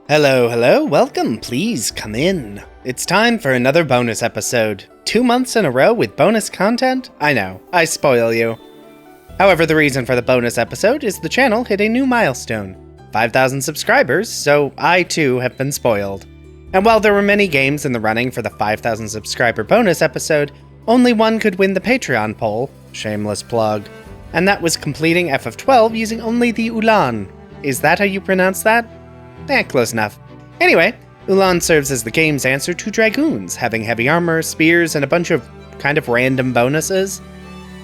Hello, hello, welcome, please come in. It's time for another bonus episode. 2 months in a row with bonus content? I know, I spoil you. However, the reason for the bonus episode is the channel hit a new milestone. 5,000 subscribers, so I too have been spoiled. And while there were many games in the running for the 5,000 subscriber bonus episode, only one could win the Patreon poll, shameless plug, and that was completing FF12 using only the Ulan. Is that how you pronounce that? Close enough. Anyway, Ulan serves as the game's answer to Dragoons, having heavy armor, spears, and a bunch of kind of random bonuses.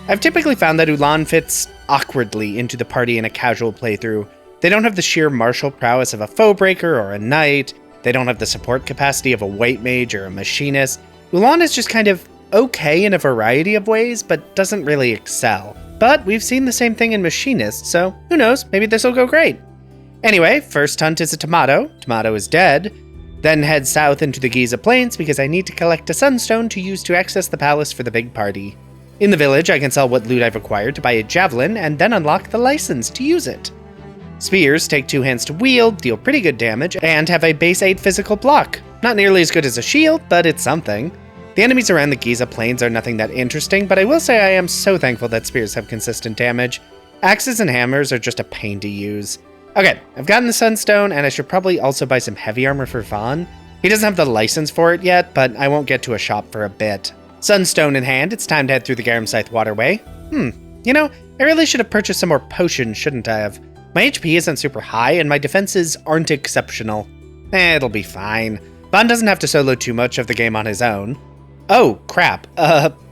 I've typically found that Ulan fits awkwardly into the party in a casual playthrough. They don't have the sheer martial prowess of a Foebreaker or a Knight, they don't have the support capacity of a White Mage or a Machinist. Ulan is just kind of okay in a variety of ways, but doesn't really excel. But we've seen the same thing in Machinist, so who knows, maybe this'll go great. Anyway, first hunt is a Tomato. Tomato is dead. Then head south into the Giza Plains because I need to collect a Sunstone to use to access the palace for the big party. In the village, I can sell what loot I've acquired to buy a Javelin and then unlock the license to use it. Spears take 2 hands to wield, deal pretty good damage, and have a base 8 physical block. Not nearly as good as a shield, but it's something. The enemies around the Giza Plains are nothing that interesting, but I will say I am so thankful that spears have consistent damage. Axes and hammers are just a pain to use. Okay, I've gotten the Sunstone, and I should probably also buy some heavy armor for Vaughn. He doesn't have the license for it yet, but I won't get to a shop for a bit. Sunstone in hand, it's time to head through the Garam Scythe waterway. I really should have purchased some more potions, shouldn't I have? My HP isn't super high, and my defenses aren't exceptional. It'll be fine. Vaughn doesn't have to solo too much of the game on his own. Oh, crap.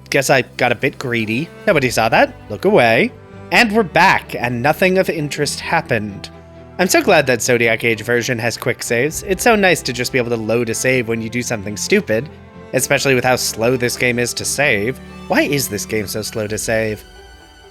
Guess I got a bit greedy. Nobody saw that. Look away. And we're back, and nothing of interest happened. I'm so glad that Zodiac Age version has quick saves. It's so nice to just be able to load a save when you do something stupid, especially with how slow this game is to save. Why is this game so slow to save?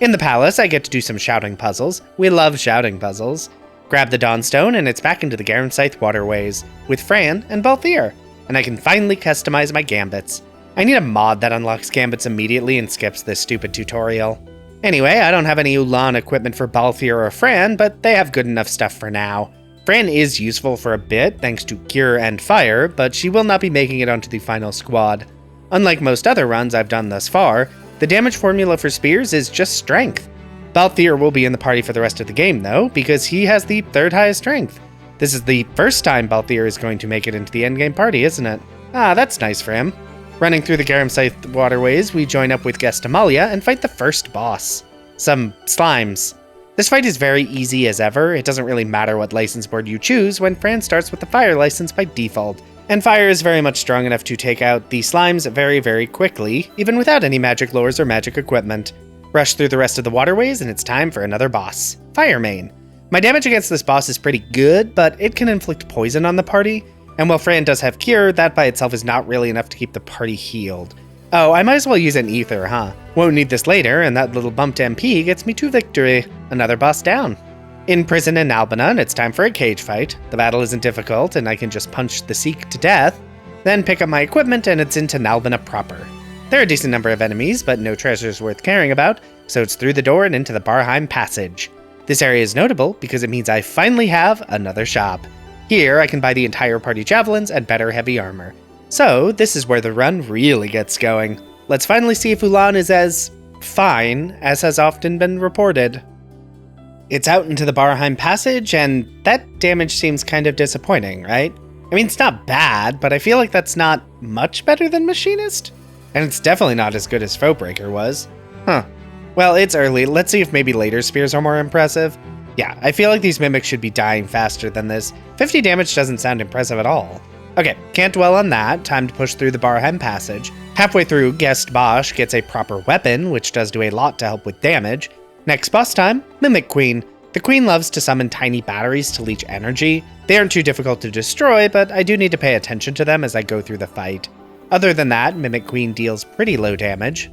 In the palace, I get to do some shouting puzzles. We love shouting puzzles. Grab the Dawnstone, and it's back into the Garam Scythe waterways, with Fran and Balthier, and I can finally customize my gambits. I need a mod that unlocks gambits immediately and skips this stupid tutorial. Anyway, I don't have any Ulan equipment for Balthier or Fran, but they have good enough stuff for now. Fran is useful for a bit, thanks to Cure and Fire, but she will not be making it onto the final squad. Unlike most other runs I've done thus far, the damage formula for spears is just strength. Balthier will be in the party for the rest of the game, though, because he has the 3rd highest strength. This is the first time Balthier is going to make it into the endgame party, isn't it? That's nice for him. Running through the Garam Scythe waterways, we join up with guest Amalia and fight the first boss. Some slimes. This fight is very easy as ever. It doesn't really matter what license board you choose when Fran starts with the fire license by default. And fire is very much strong enough to take out the slimes very, very quickly, even without any magic lures or magic equipment. Rush through the rest of the waterways and it's time for another boss, Firemane. My damage against this boss is pretty good, but it can inflict poison on the party. And while Fran does have Cure, that by itself is not really enough to keep the party healed. Oh, I might as well use an Ether, huh? Won't need this later, and that little bumped MP gets me to victory. Another boss down. In prison in Nalbina, it's time for a cage fight. The battle isn't difficult, and I can just punch the Seek to death, then pick up my equipment and it's into Nalbina proper. There are a decent number of enemies, but no treasures worth caring about, so it's through the door and into the Barheim Passage. This area is notable because it means I finally have another shop. Here, I can buy the entire party javelins and better heavy armor. So, this is where the run really gets going. Let's finally see if Ulan is as fine as has often been reported. It's out into the Barheim Passage, and that damage seems kind of disappointing, right? I mean, it's not bad, but I feel like that's not much better than Machinist. And it's definitely not as good as Foebreaker was. Well, it's early. Let's see if maybe later spears are more impressive. Yeah, I feel like these mimics should be dying faster than this. 50 damage doesn't sound impressive at all. Okay, can't dwell on that. Time to push through the Barheim Passage. Halfway through, guest Bosch gets a proper weapon, which does do a lot to help with damage. Next boss time, Mimic Queen. The Queen loves to summon tiny batteries to leech energy. They aren't too difficult to destroy, but I do need to pay attention to them as I go through the fight. Other than that, Mimic Queen deals pretty low damage.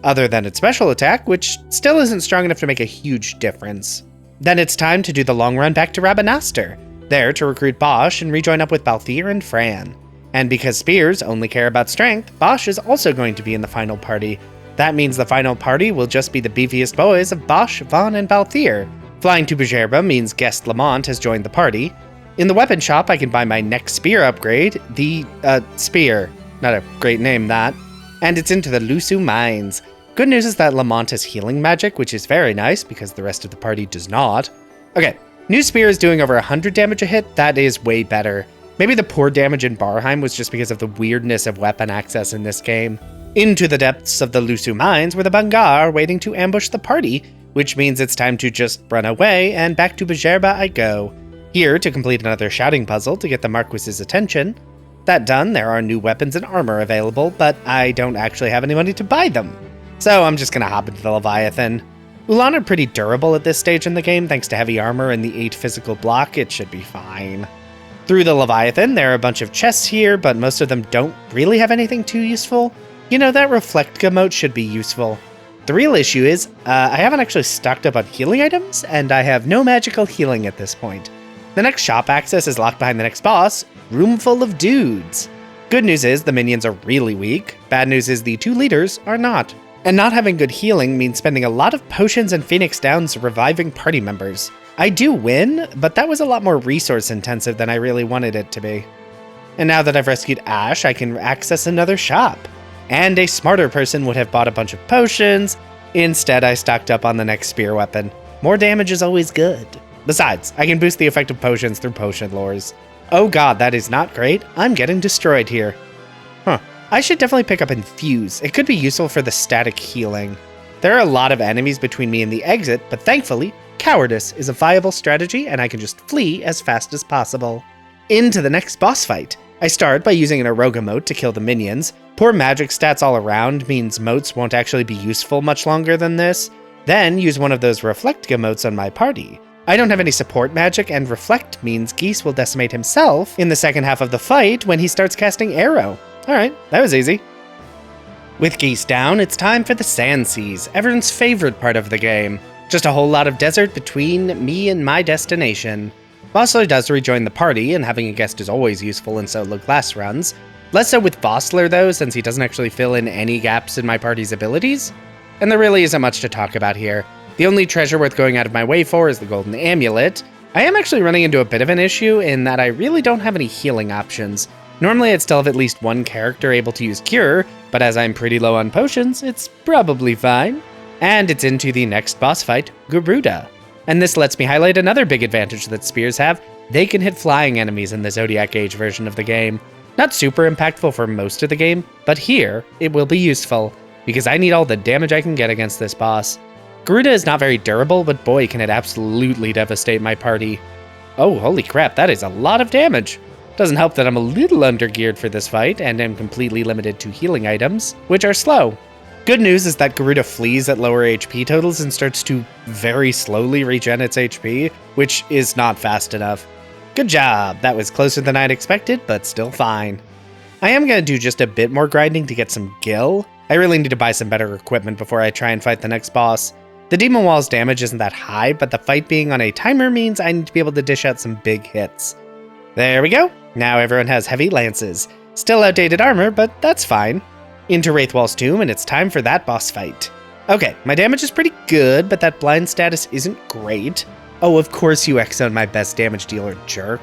Other than its special attack, which still isn't strong enough to make a huge difference. Then it's time to do the long run back to Rabanastre, there to recruit Bosch and rejoin up with Balthier and Fran. And because spears only care about strength, Bosch is also going to be in the final party. That means the final party will just be the beefiest boys of Bosch, Vaughn, and Balthier. Flying to Bujerba means guest Lamont has joined the party. In the weapon shop, I can buy my next spear upgrade, the, spear. Not a great name, that. And it's into the Lusu Mines. Good news is that Lamont has healing magic, which is very nice, because the rest of the party does not. Okay, new spear is doing over 100 damage a hit. That is way better. Maybe the poor damage in Barheim was just because of the weirdness of weapon access in this game. Into the depths of the Lusu Mines, where the Bangar are waiting to ambush the party, which means it's time to just run away, and back to Bajerba I go. Here to complete another shouting puzzle to get the Marquis's attention. That done, there are new weapons and armor available, but I don't actually have any money to buy them. So I'm just gonna hop into the Leviathan. Ulan are pretty durable at this stage in the game, thanks to heavy armor and the 8 physical block. It should be fine. Through the Leviathan, there are a bunch of chests here, but most of them don't really have anything too useful. You know, that Reflect Gamote should be useful. The real issue is, I haven't actually stocked up on healing items, and I have no magical healing at this point. The next shop access is locked behind the next boss, Roomful of Dudes. Good news is the minions are really weak. Bad news is the 2 leaders are not. And not having good healing means spending a lot of potions and Phoenix Downs reviving party members. I do win, but that was a lot more resource intensive than I really wanted it to be. And now that I've rescued Ash, I can access another shop. And a smarter person would have bought a bunch of potions. Instead, I stocked up on the next spear weapon. More damage is always good. Besides, I can boost the effect of potions through potion lures. Oh god, that is not great. I'm getting destroyed here. I should definitely pick up Infuse. It could be useful for the static healing. There are a lot of enemies between me and the exit, but thankfully, Cowardice is a viable strategy and I can just flee as fast as possible. Into the next boss fight. I start by using an Aroga mote to kill the minions. Poor magic stats all around means motes won't actually be useful much longer than this. Then use one of those Reflect Gamotes on my party. I don't have any support magic, and Reflect means Geese will decimate himself in the second half of the fight when he starts casting Arrow. Alright, that was easy. With Geese down, it's time for the Sand Seas, everyone's favorite part of the game. Just a whole lot of desert between me and my destination. Vossler does rejoin the party, and having a guest is always useful in solo class runs. Less so with Vossler though, since he doesn't actually fill in any gaps in my party's abilities. And there really isn't much to talk about here. The only treasure worth going out of my way for is the Golden Amulet. I am actually running into a bit of an issue in that I really don't have any healing options. Normally I'd still have at least one character able to use Cure, but as I'm pretty low on potions, it's probably fine. And it's into the next boss fight, Garuda. And this lets me highlight another big advantage that spears have. They can hit flying enemies in the Zodiac Age version of the game. Not super impactful for most of the game, but here it will be useful, because I need all the damage I can get against this boss. Garuda is not very durable, but boy can it absolutely devastate my party. Oh, holy crap, that is a lot of damage. Doesn't help that I'm a little undergeared for this fight, and am completely limited to healing items, which are slow. Good news is that Garuda flees at lower HP totals and starts to very slowly regen its HP, which is not fast enough. Good job, that was closer than I'd expected, but still fine. I am going to do just a bit more grinding to get some gil. I really need to buy some better equipment before I try and fight the next boss. The Demon Wall's damage isn't that high, but the fight being on a timer means I need to be able to dish out some big hits. There we go. Now everyone has heavy lances. Still outdated armor, but that's fine. Into Wraithwall's tomb, and it's time for that boss fight. Okay, my damage is pretty good, but that blind status isn't great. Oh, of course you X-zone my best damage dealer, jerk.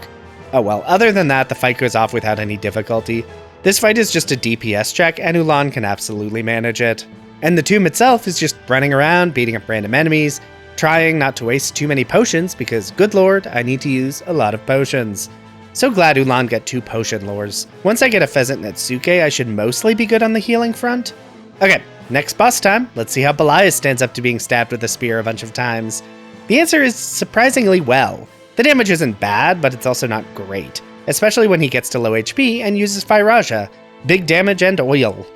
Oh well, other than that, the fight goes off without any difficulty. This fight is just a DPS check, and Ulan can absolutely manage it. And the tomb itself is just running around, beating up random enemies, trying not to waste too many potions, because good lord, I need to use a lot of potions. So glad Ulan got 2 potion lures. Once I get a Pheasant Netsuke, I should mostly be good on the healing front. Okay, next boss time. Let's see how Belias stands up to being stabbed with a spear a bunch of times. The answer is surprisingly well. The damage isn't bad, but it's also not great, especially when he gets to low HP and uses Phyraja, big damage and oil.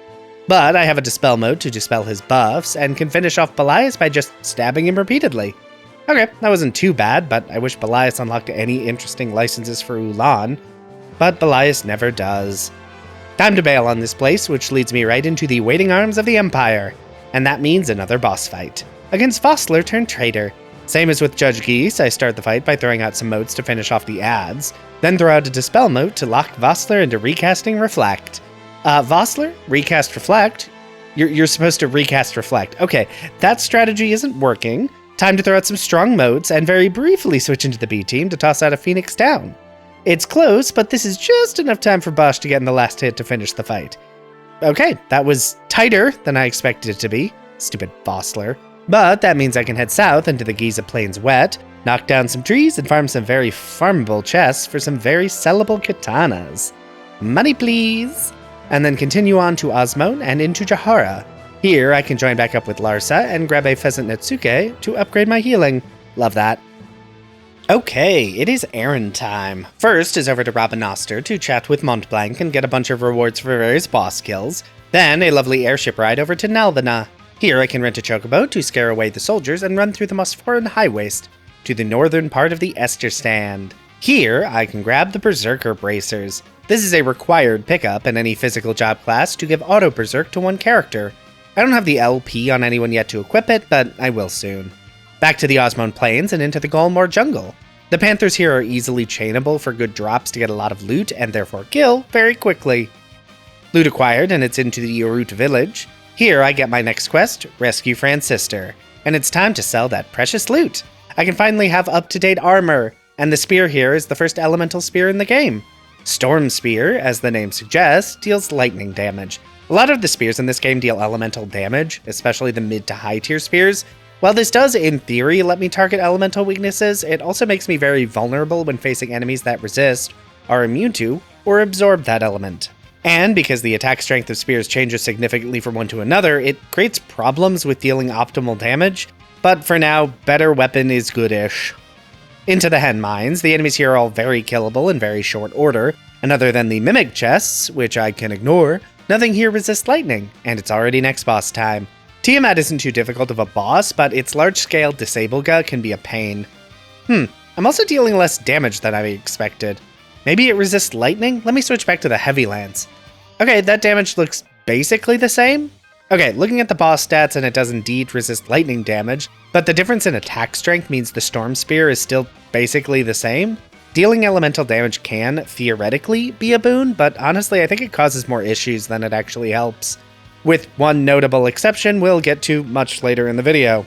But I have a Dispel mode to dispel his buffs, and can finish off Belias by just stabbing him repeatedly. Okay, that wasn't too bad, but I wish Belias unlocked any interesting licenses for Ulan. But Belias never does. Time to bail on this place, which leads me right into the waiting arms of the Empire. And that means another boss fight. Against Vossler turned traitor. Same as with Judge Geese, I start the fight by throwing out some motes to finish off the ads, then throw out a Dispel mote to lock Vossler into recasting Reflect. Vossler? Recast Reflect? You're supposed to recast Reflect. Okay, that strategy isn't working. Time to throw out some strong motes and very briefly switch into the B team to toss out a Phoenix Down. It's close, but this is just enough time for Bosch to get in the last hit to finish the fight. Okay, that was tighter than I expected it to be. Stupid Bossler. But that means I can head south into the Giza Plains wet, knock down some trees, and farm some very farmable chests for some very sellable katanas. Money please! And then continue on to Osmone and into Jahara. Here I can join back up with Larsa and grab a Pheasant Netsuke to upgrade my healing. Love that. Okay, it is errand time. First is over to Rabanastre to chat with Montblanc and get a bunch of rewards for various boss kills. Then a lovely airship ride over to Nalvana. Here I can rent a chocobo to scare away the soldiers and run through the Mosforan High Waste to the northern part of the Esther Stand. Here I can grab the Berserker Bracers. This is a required pickup in any physical job class to give auto berserk to one character. I don't have the LP on anyone yet to equip it, but I will soon. Back to the Osmone Plains and into the Golmore Jungle. The Panthers here are easily chainable for good drops to get a lot of loot and therefore kill very quickly. Loot acquired and it's into the Urut village. Here I get my next quest, Rescue Fran's sister, and it's time to sell that precious loot. I can finally have up-to-date armor, and the spear here is the first elemental spear in the game. Storm Spear, as the name suggests, deals lightning damage. A lot of the spears in this game deal elemental damage, especially the mid to high tier spears. While this does, in theory, let me target elemental weaknesses, it also makes me very vulnerable when facing enemies that resist, are immune to, or absorb that element. And because the attack strength of spears changes significantly from one to another, it creates problems with dealing optimal damage, but for now, better weapon is goodish. Into the Hen Mines, the enemies here are all very killable in very short order, and other than the Mimic chests, which I can ignore, nothing here resists lightning, and it's already next boss time. Tiamat isn't too difficult of a boss, but its large-scale Disablega can be a pain. I'm also dealing less damage than I expected. Maybe it resists lightning? Let me switch back to the Heavy Lance. Okay, that damage looks basically the same. Okay, looking at the boss stats, and it does indeed resist lightning damage, but the difference in attack strength means the Storm Spear is still basically the same. Dealing elemental damage can, theoretically, be a boon, but honestly I think it causes more issues than it actually helps. With one notable exception we'll get to much later in the video.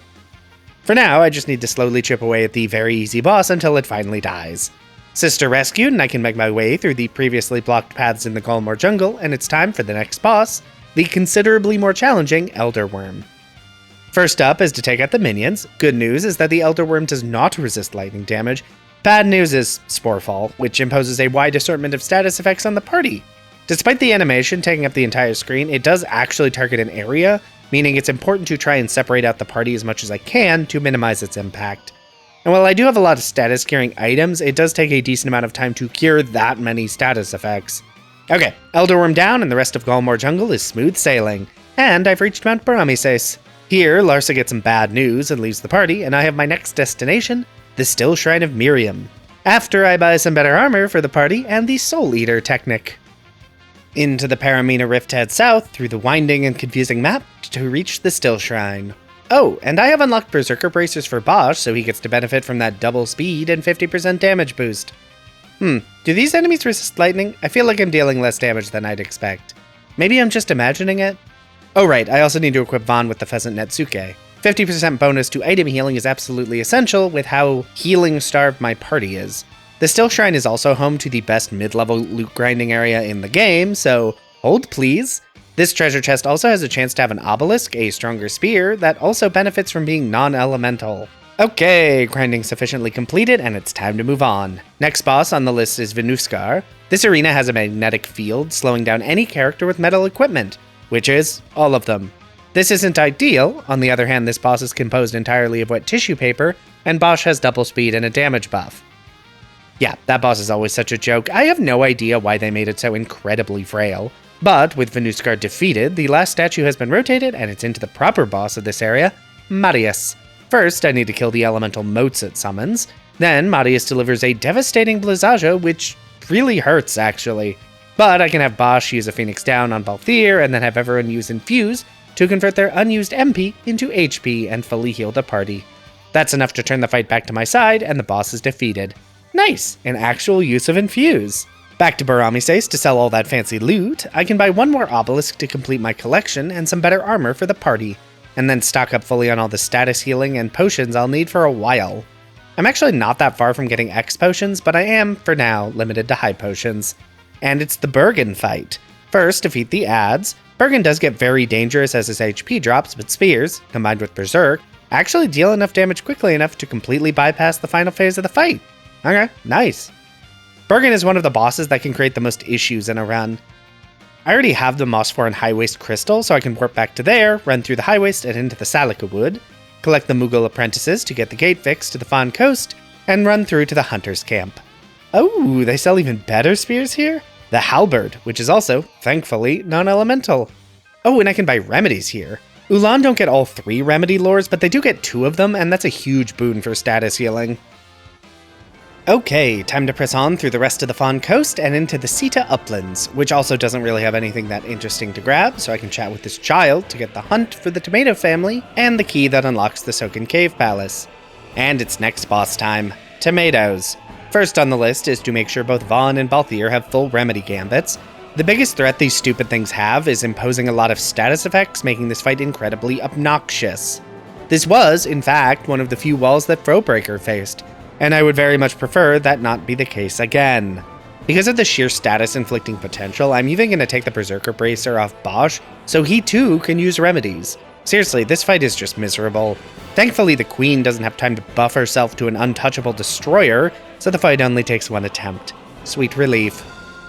For now, I just need to slowly chip away at the very easy boss until it finally dies. Sister rescued, and I can make my way through the previously blocked paths in the Golmore Jungle, and it's time for the next boss, the considerably more challenging Elder Worm. First up is to take out the minions. Good news is that the Elder Worm does not resist lightning damage. Bad news is Sporefall, which imposes a wide assortment of status effects on the party. Despite the animation taking up the entire screen, it does actually target an area, meaning it's important to try and separate out the party as much as I can to minimize its impact. And while I do have a lot of status curing items, it does take a decent amount of time to cure that many status effects. Okay, Elder Worm down and the rest of Golmore Jungle is smooth sailing, and I've reached Mount Baramises. Here, Larsa gets some bad news and leaves the party, and I have my next destination, the Still Shrine of Miriam, after I buy some better armor for the party and the Soul Eater Technic. Into the Paramina Rift head south through the winding and confusing map to reach the Still Shrine. Oh, and I have unlocked Berserker Bracers for Bosch, so he gets to benefit from that double speed and 50% damage boost. Do these enemies resist lightning? I feel like I'm dealing less damage than I'd expect. Maybe I'm just imagining it? Oh right, I also need to equip Vaughn with the Pheasant Netsuke. 50% bonus to item healing is absolutely essential with how healing-starved my party is. The Still Shrine is also home to the best mid-level loot grinding area in the game, so hold please. This treasure chest also has a chance to have an obelisk, a stronger spear, that also benefits from being non-elemental. Okay, grinding sufficiently completed, and it's time to move on. Next boss on the list is Venuskar. This arena has a magnetic field, slowing down any character with metal equipment, which is all of them. This isn't ideal. On the other hand, this boss is composed entirely of wet tissue paper, and Bosch has double speed and a damage buff. Yeah, that boss is always such a joke. I have no idea why they made it so incredibly frail. But with Venuskar defeated, the last statue has been rotated, and it's into the proper boss of this area, Marius. First, I need to kill the elemental motes it summons. Then, Marius delivers a devastating Blizaja, which really hurts, actually. But I can have Bosch use a Phoenix Down on Balthier, and then have everyone use Infuse to convert their unused MP into HP and fully heal the party. That's enough to turn the fight back to my side, and the boss is defeated. Nice! An actual use of Infuse. Back to Baramises to sell all that fancy loot. I can buy one more obelisk to complete my collection and some better armor for the party, and then stock up fully on all the status healing and potions I'll need for a while. I'm actually not that far from getting X potions, but I am, for now, limited to high potions. And it's the Bergen fight. First, defeat the ads. Bergen does get very dangerous as his HP drops, but spears, combined with Berserk, actually deal enough damage quickly enough to completely bypass the final phase of the fight. Okay, nice. Bergen is one of the bosses that can create the most issues in a run. I already have the Mossforan High Waste Crystal, so I can warp back to there, run through the High Waste and into the Salika Wood, collect the Moogle Apprentices to get the gate fixed to the Fawn Coast, and run through to the Hunter's Camp. Oh, they sell even better spears here? The Halberd, which is also, thankfully, non-elemental. Oh, and I can buy remedies here. Ulan don't get all 3 remedy lores, but they do get 2 of them, and that's a huge boon for status healing. Okay, time to press on through the rest of the Fawn Coast and into the Sita Uplands, which also doesn't really have anything that interesting to grab, so I can chat with this child to get the hunt for the Tomato family and the key that unlocks the Soken Cave Palace. And it's next boss time, Tomatoes. First on the list is to make sure both Vaughn and Balthier have full remedy gambits. The biggest threat these stupid things have is imposing a lot of status effects, making this fight incredibly obnoxious. This was, in fact, one of the few walls that Throwbreaker faced, and I would very much prefer that not be the case again. Because of the sheer status inflicting potential, I'm even going to take the Berserker Bracer off Bosch, so he too can use remedies. Seriously, this fight is just miserable. Thankfully, the Queen doesn't have time to buff herself to an untouchable destroyer, so the fight only takes 1 attempt. Sweet relief.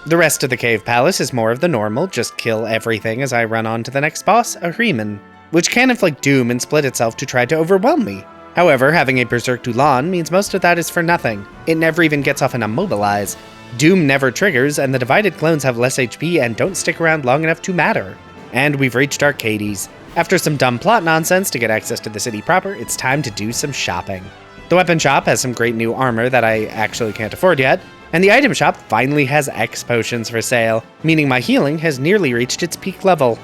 The rest of the Cave Palace is more of the normal, just kill everything as I run on to the next boss, Ahriman, which can inflict doom and split itself to try to overwhelm me. However, having a Berserk Ulan means most of that is for nothing. It never even gets off an Immobilize. Doom never triggers, and the divided clones have less HP and don't stick around long enough to matter. And we've reached Arcades. After some dumb plot nonsense to get access to the city proper, it's time to do some shopping. The weapon shop has some great new armor that I actually can't afford yet, and the item shop finally has X potions for sale, meaning my healing has nearly reached its peak level.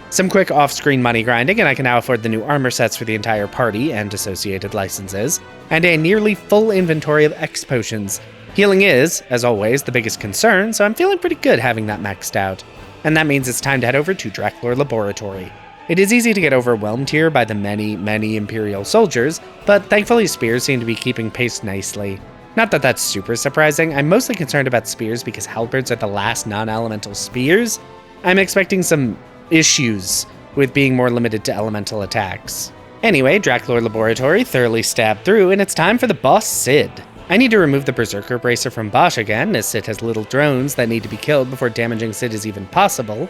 Some quick off-screen money grinding, and I can now afford the new armor sets for the entire party and associated licenses, and a nearly full inventory of X potions. Healing is, as always, the biggest concern, so I'm feeling pretty good having that maxed out. And that means it's time to head over to Draclor Laboratory. It is easy to get overwhelmed here by the many Imperial soldiers, but thankfully spears seem to be keeping pace nicely. Not that that's super surprising, I'm mostly concerned about spears because halberds are the last non-elemental spears. I'm expecting some issues with being more limited to elemental attacks. Anyway, Draclor Laboratory thoroughly stabbed through, and it's time for the boss Sid. I need to remove the Berserker Bracer from Bosch again, as Sid has little drones that need to be killed before damaging Sid is even possible.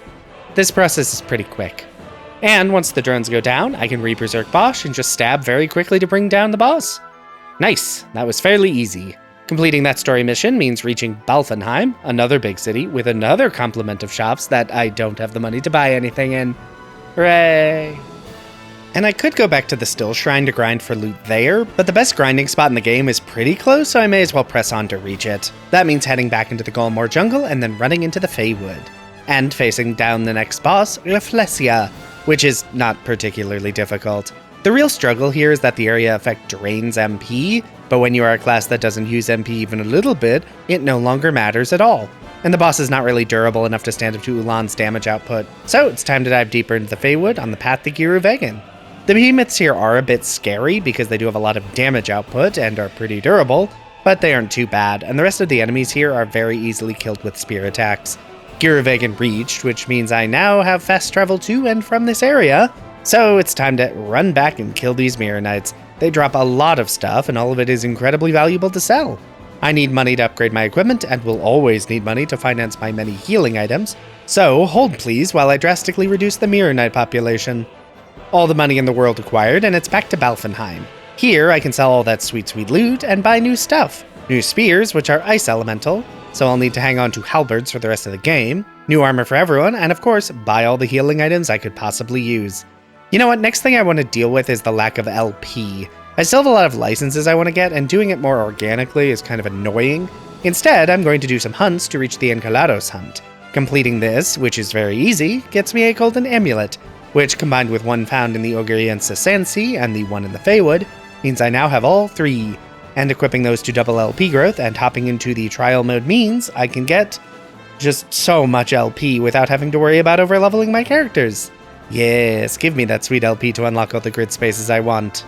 This process is pretty quick. And once the drones go down, I can re-Berserk Bosch and just stab very quickly to bring down the boss. Nice, that was fairly easy. Completing that story mission means reaching Balfenheim, another big city, with another complement of shops that I don't have the money to buy anything in. Hooray! And I could go back to the Still Shrine to grind for loot there, but the best grinding spot in the game is pretty close, so I may as well press on to reach it. That means heading back into the Golmore jungle and then running into the Feywood. And facing down the next boss, Rafflesia, which is not particularly difficult. The real struggle here is that the area effect drains MP, but when you are a class that doesn't use MP even a little bit, it no longer matters at all. And the boss is not really durable enough to stand up to Ulan's damage output, so it's time to dive deeper into the Feywood on the path to Giruvegan. The behemoths here are a bit scary because they do have a lot of damage output and are pretty durable, but they aren't too bad, and the rest of the enemies here are very easily killed with spear attacks. Giruvegan reached, which means I now have fast travel to and from this area, so it's time to run back and kill these Mirror Knights. They drop a lot of stuff, and all of it is incredibly valuable to sell. I need money to upgrade my equipment, and will always need money to finance my many healing items, so hold please while I drastically reduce the Mirror Knight population. All the money in the world acquired, and it's back to Balfenheim. Here I can sell all that sweet loot and buy new stuff. New spears, which are ice elemental, so I'll need to hang on to halberds for the rest of the game, new armor for everyone, and of course, buy all the healing items I could possibly use. You know what, next thing I want to deal with is the lack of LP. I still have a lot of licenses I want to get, and doing it more organically is kind of annoying. Instead, I'm going to do some hunts to reach the Encalados hunt. Completing this, which is very easy, gets me a golden amulet, which combined with one found in the Ogriense Sansi and the one in the Feywood, means I now have all 3. And equipping those to double LP growth and hopping into the trial mode means I can get just so much LP without having to worry about overleveling my characters. Yes, give me that sweet LP to unlock all the grid spaces I want.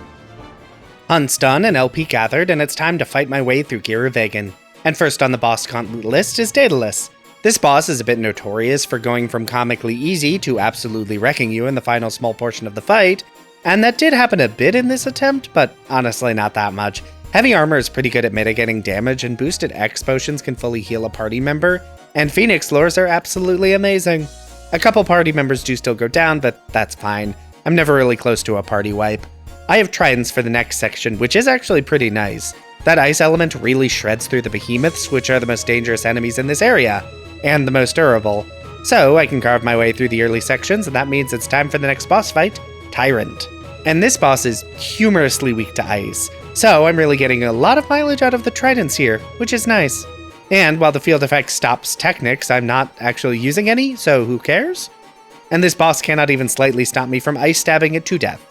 Hunt's done and LP gathered, and it's time to fight my way through Giruvegan. And first on the boss gauntlet list is Daedalus. This boss is a bit notorious for going from comically easy to absolutely wrecking you in the final small portion of the fight, and that did happen a bit in this attempt, but honestly not that much. Heavy armor is pretty good at mitigating damage, and boosted X potions can fully heal a party member, and Phoenix lures are absolutely amazing. A couple party members do still go down, but that's fine. I'm never really close to a party wipe. I have tridents for the next section, which is actually pretty nice. That ice element really shreds through the behemoths, which are the most dangerous enemies in this area, and the most durable. So I can carve my way through the early sections, and that means it's time for the next boss fight, Tyrant. And this boss is humorously weak to ice, so I'm really getting a lot of mileage out of the tridents here, which is nice. And while the field effect stops technics, I'm not actually using any, so who cares? And this boss cannot even slightly stop me from ice stabbing it to death.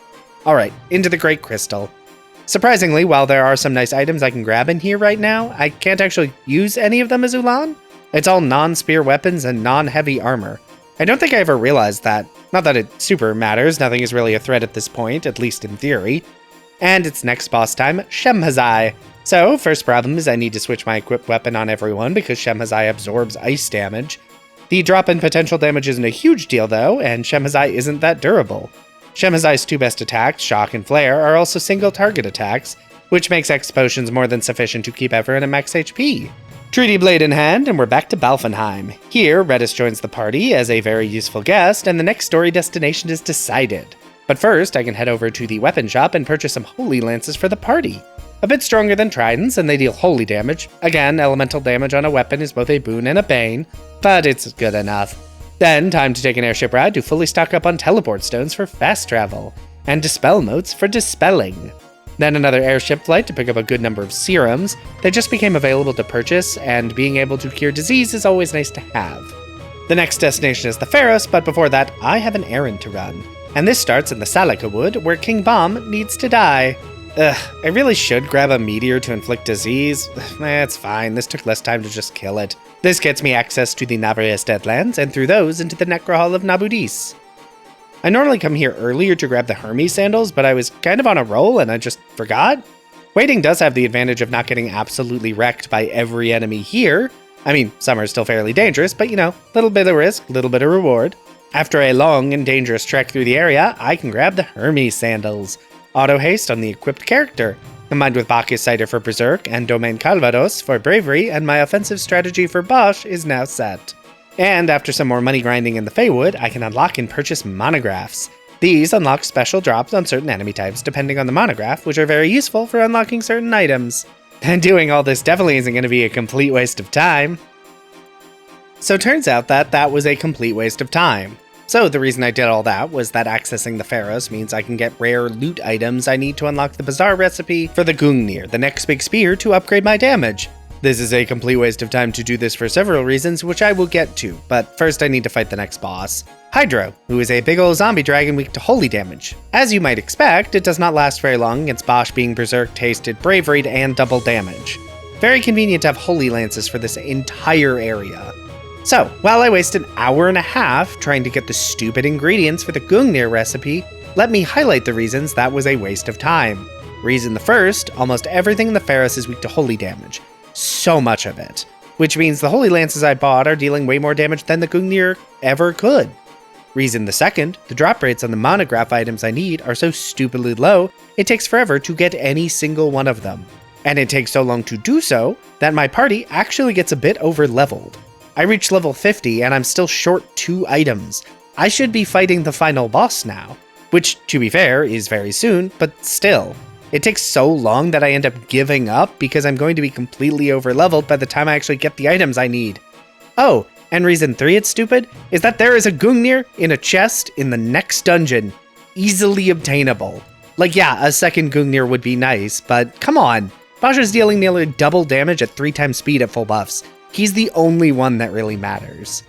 Alright, into the Great Crystal. Surprisingly, while there are some nice items I can grab in here right now, I can't actually use any of them as Ulan. It's all non-spear weapons and non-heavy armor. I don't think I ever realized that. Not that it super matters, nothing is really a threat at this point, at least in theory. And it's next boss time, Shemhazai. So, first problem is I need to switch my equipped weapon on everyone because Shemhazai absorbs ice damage. The drop in potential damage isn't a huge deal though, and Shemhazai isn't that durable. Shemhazai's two best attacks, Shock and Flare, are also single target attacks, which makes X potions more than sufficient to keep everyone at max HP. Treaty Blade in hand, and we're back to Balfenheim. Here, Redis joins the party as a very useful guest, and the next story destination is decided. But first, I can head over to the weapon shop and purchase some Holy Lances for the party. A bit stronger than Tridents, and they deal holy damage. Again, elemental damage on a weapon is both a boon and a bane, but it's good enough. Then, time to take an airship ride to fully stock up on teleport stones for fast travel, and dispel motes for dispelling. Then another airship flight to pick up a good number of serums. They just became available to purchase, and being able to cure disease is always nice to have. The next destination is the Pharos, but before that, I have an errand to run. And this starts in the Salika Wood, where King Bomb needs to die. I really should grab a meteor to inflict disease. It's fine, this took less time to just kill it. This gets me access to the Navarius Deadlands, and through those into the Necrohall of Nabudis. I normally come here earlier to grab the Hermes sandals, but I was kind of on a roll and I just forgot. Waiting does have the advantage of not getting absolutely wrecked by every enemy here. I mean, some are still fairly dangerous, but you know, little bit of risk, little bit of reward. After a long and dangerous trek through the area, I can grab the Hermes sandals. Auto haste on the equipped character, combined with Bacchus Cider for Berserk and Domain Calvados for Bravery, and my offensive strategy for Bosch is now set. And after some more money grinding in the Feywood, I can unlock and purchase monographs. These unlock special drops on certain enemy types depending on the monograph, which are very useful for unlocking certain items. And doing all this definitely isn't going to be a complete waste of time. So turns out that was a complete waste of time. So the reason I did all that was that accessing the Pharos means I can get rare loot items I need to unlock the Bazaar recipe for the Gungnir, the next big spear, to upgrade my damage. This is a complete waste of time to do this for several reasons, which I will get to, but first I need to fight the next boss, Hydro, who is a big ol' zombie dragon weak to holy damage. As you might expect, it does not last very long against Bosch being Berserk, Tasted, Bravaried, and double damage. Very convenient to have Holy Lances for this entire area. So, while I waste an hour and a half trying to get the stupid ingredients for the Gungnir recipe, let me highlight the reasons that was a waste of time. Reason the first, almost everything in the Pharos is weak to holy damage. So much of it. Which means the Holy Lances I bought are dealing way more damage than the Gungnir ever could. Reason the second, the drop rates on the monograph items I need are so stupidly low, it takes forever to get any single one of them. And it takes so long to do so, that my party actually gets a bit over-leveled. I reached level 50 and I'm still short 2 items. I should be fighting the final boss now. Which, to be fair, is very soon, but still. It takes so long that I end up giving up because I'm going to be completely over-leveled by the time I actually get the items I need. Oh, and reason 3 it's stupid is that there is a Gungnir in a chest in the next dungeon. Easily obtainable. Like yeah, a second Gungnir would be nice, but come on. Bosch is dealing nearly double damage at 3 times speed at full buffs. He's the only one that really matters.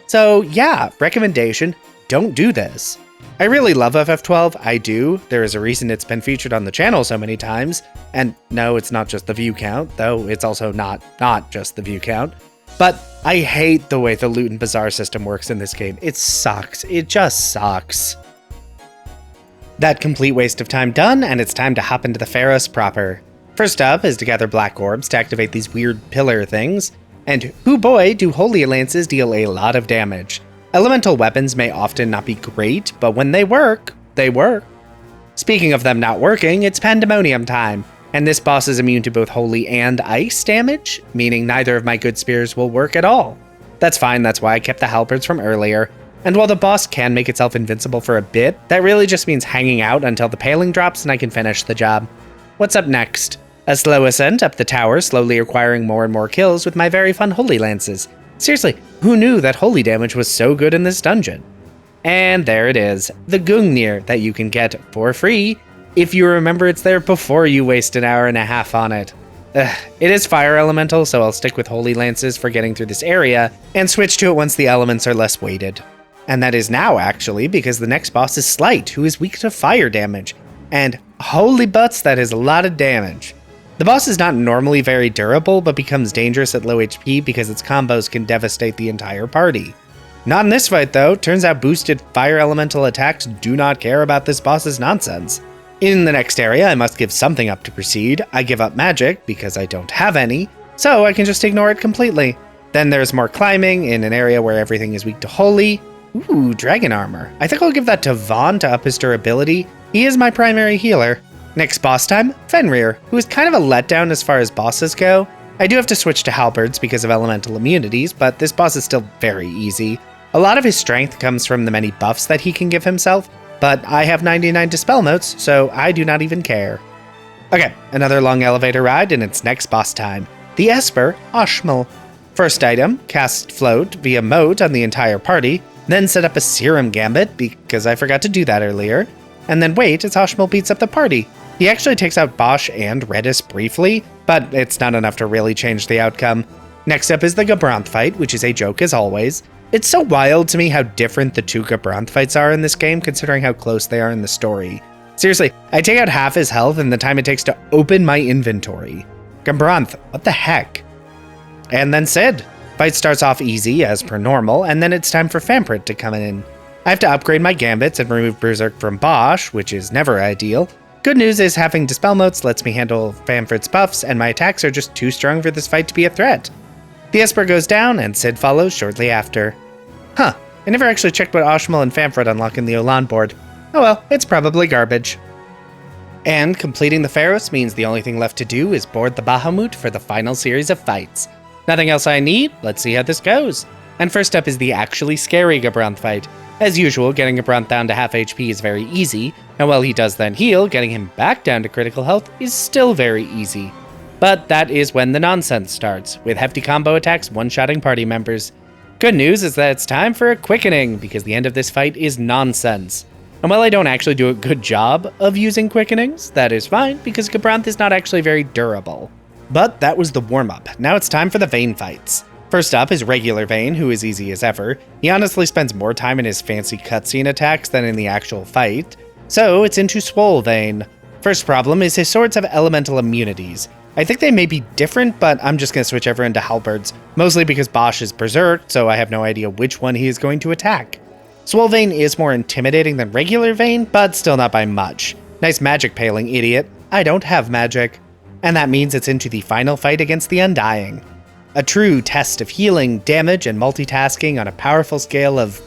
So yeah, recommendation, don't do this. I really love FF12, I do. There is a reason it's been featured on the channel so many times. And no, it's not just the view count, though it's also not just the view count. But I hate the way the loot and bazaar system works in this game. It sucks. It just sucks. That complete waste of time done, and it's time to hop into the Pharos proper. First up is to gather black orbs to activate these weird pillar things, and hoo boy, do holy lances deal a lot of damage. Elemental weapons may often not be great, but when they work, they work. Speaking of them not working, it's pandemonium time, and this boss is immune to both holy and ice damage, meaning neither of my good spears will work at all. That's fine, that's why I kept the halberds from earlier, and while the boss can make itself invincible for a bit, that really just means hanging out until the paling drops and I can finish the job. What's up next? A slow ascent up the tower, slowly acquiring more and more kills with my very fun holy lances. Seriously, who knew that holy damage was so good in this dungeon? And there it is, the Gungnir that you can get for free if you remember it's there before you waste an hour and a half on it. It is fire elemental, so I'll stick with holy lances for getting through this area and switch to it once the elements are less weighted. And that is now, actually, because the next boss is Slight, who is weak to fire damage. And holy butts, that is a lot of damage. The boss is not normally very durable, but becomes dangerous at low HP because its combos can devastate the entire party. Not in this fight, though. Turns out boosted fire elemental attacks do not care about this boss's nonsense. In the next area, I must give something up to proceed. I give up magic, because I don't have any, so I can just ignore it completely. Then there's more climbing in an area where everything is weak to holy. Ooh, dragon armor. I think I'll give that to Vaughn to up his durability. He is my primary healer. Next boss time, Fenrir, who is kind of a letdown as far as bosses go. I do have to switch to halberds because of elemental immunities, but this boss is still very easy. A lot of his strength comes from the many buffs that he can give himself, but I have 99 dispel notes, so I do not even care. Okay, another long elevator ride, and it's next boss time. The Esper, Ashmal. First item, cast float via moat on the entire party, then set up a serum gambit, because I forgot to do that earlier, and then wait as Ashmal beats up the party. He actually takes out Bosch and Redis briefly, but it's not enough to really change the outcome. Next up is the Gabranth fight, which is a joke as always. It's so wild to me how different the two Gabranth fights are in this game, considering how close they are in the story. Seriously, I take out half his health in the time it takes to open my inventory. Gabranth, what the heck? And then Cid. Fight starts off easy, as per normal, and then it's time for Famfrit to come in. I have to upgrade my gambits and remove Berserk from Bosch, which is never ideal. Good news is having Dispel Motes lets me handle Famfrit's buffs, and my attacks are just too strong for this fight to be a threat. The Esper goes down, and Cid follows shortly after. Huh, I never actually checked what Ashmal and Famfrit unlock in the Olan board. Oh well, it's probably garbage. And completing the Pharos means the only thing left to do is board the Bahamut for the final series of fights. Nothing else I need, let's see how this goes. And first up is the actually scary Gabranth fight. As usual, getting Gabranth down to half HP is very easy, and while he does then heal, getting him back down to critical health is still very easy. But that is when the nonsense starts, with hefty combo attacks one-shotting party members. Good news is that it's time for a quickening, because the end of this fight is nonsense. And while I don't actually do a good job of using quickenings, that is fine, because Gabranth is not actually very durable. But that was the warm-up. Now it's time for the Vayne fights. First up is regular Vayne, who is easy as ever. He honestly spends more time in his fancy cutscene attacks than in the actual fight. So it's into Swole Vayne. First problem is his swords have elemental immunities. I think they may be different, but I'm just going to switch everyone to halberds, mostly because Bosch is berserked, so I have no idea which one he is going to attack. Swole Vayne is more intimidating than regular Vayne, but still not by much. Nice magic paling, idiot. I don't have magic. And that means it's into the final fight against the Undying. A true test of healing, damage, and multitasking on a powerful scale of...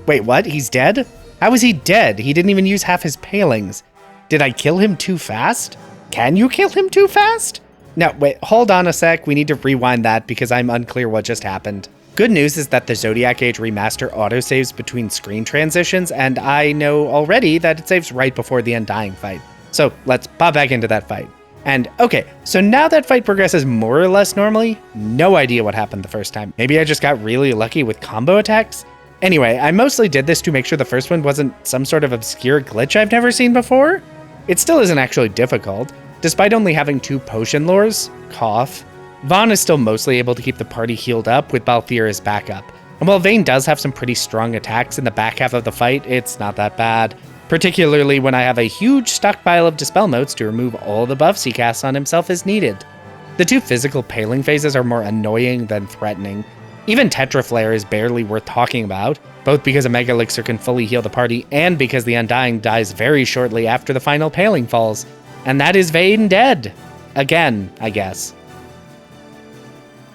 Wait, what? He's dead? How is he dead? He didn't even use half his palings. Did I kill him too fast? Can you kill him too fast? No, wait, hold on a sec. We need to rewind that because I'm unclear what just happened. Good news is that the Zodiac Age Remaster autosaves between screen transitions, and I know already that it saves right before the Undying fight. So let's pop back into that fight. And okay, so now that fight progresses more or less normally, no idea what happened the first time. Maybe I just got really lucky with combo attacks? Anyway, I mostly did this to make sure the first one wasn't some sort of obscure glitch I've never seen before. It still isn't actually difficult. Despite only having 2 potion lures, cough, Vaughn is still mostly able to keep the party healed up with Balthier as backup. And while Vayne does have some pretty strong attacks in the back half of the fight, it's not that bad. Particularly when I have a huge stockpile of Dispel Notes to remove all the buffs he casts on himself as needed. The 2 physical paling phases are more annoying than threatening. Even Tetraflare is barely worth talking about. both because a Mega Elixir can fully heal the party and because the Undying dies very shortly after the final paling falls. And that is Vayne dead. Again, I guess.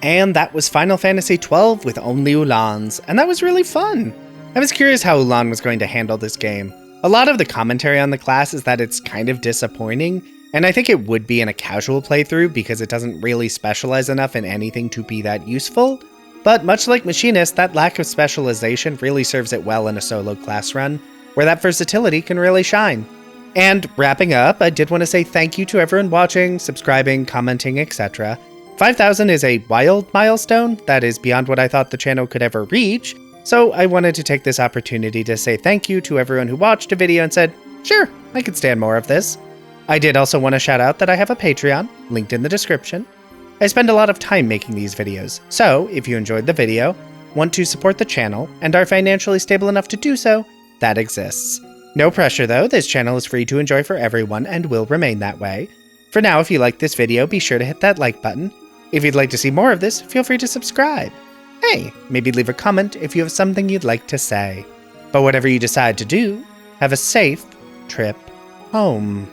And that was Final Fantasy XII with only Ulans, and that was really fun. I was curious how Ulan was going to handle this game. A lot of the commentary on the class is that it's kind of disappointing, and I think it would be in a casual playthrough because it doesn't really specialize enough in anything to be that useful. But much like Machinist, that lack of specialization really serves it well in a solo class run, where that versatility can really shine. And wrapping up, I did want to say thank you to everyone watching, subscribing, commenting, etc. 5,000 is a wild milestone that is beyond what I thought the channel could ever reach, so I wanted to take this opportunity to say thank you to everyone who watched a video and said, sure, I could stand more of this. I did also want to shout out that I have a Patreon, linked in the description. I spend a lot of time making these videos, so if you enjoyed the video, want to support the channel, and are financially stable enough to do so, that exists. No pressure though, this channel is free to enjoy for everyone and will remain that way. For now, if you liked this video, be sure to hit that like button. If you'd like to see more of this, feel free to subscribe. Hey, maybe leave a comment if you have something you'd like to say. But whatever you decide to do, have a safe trip home.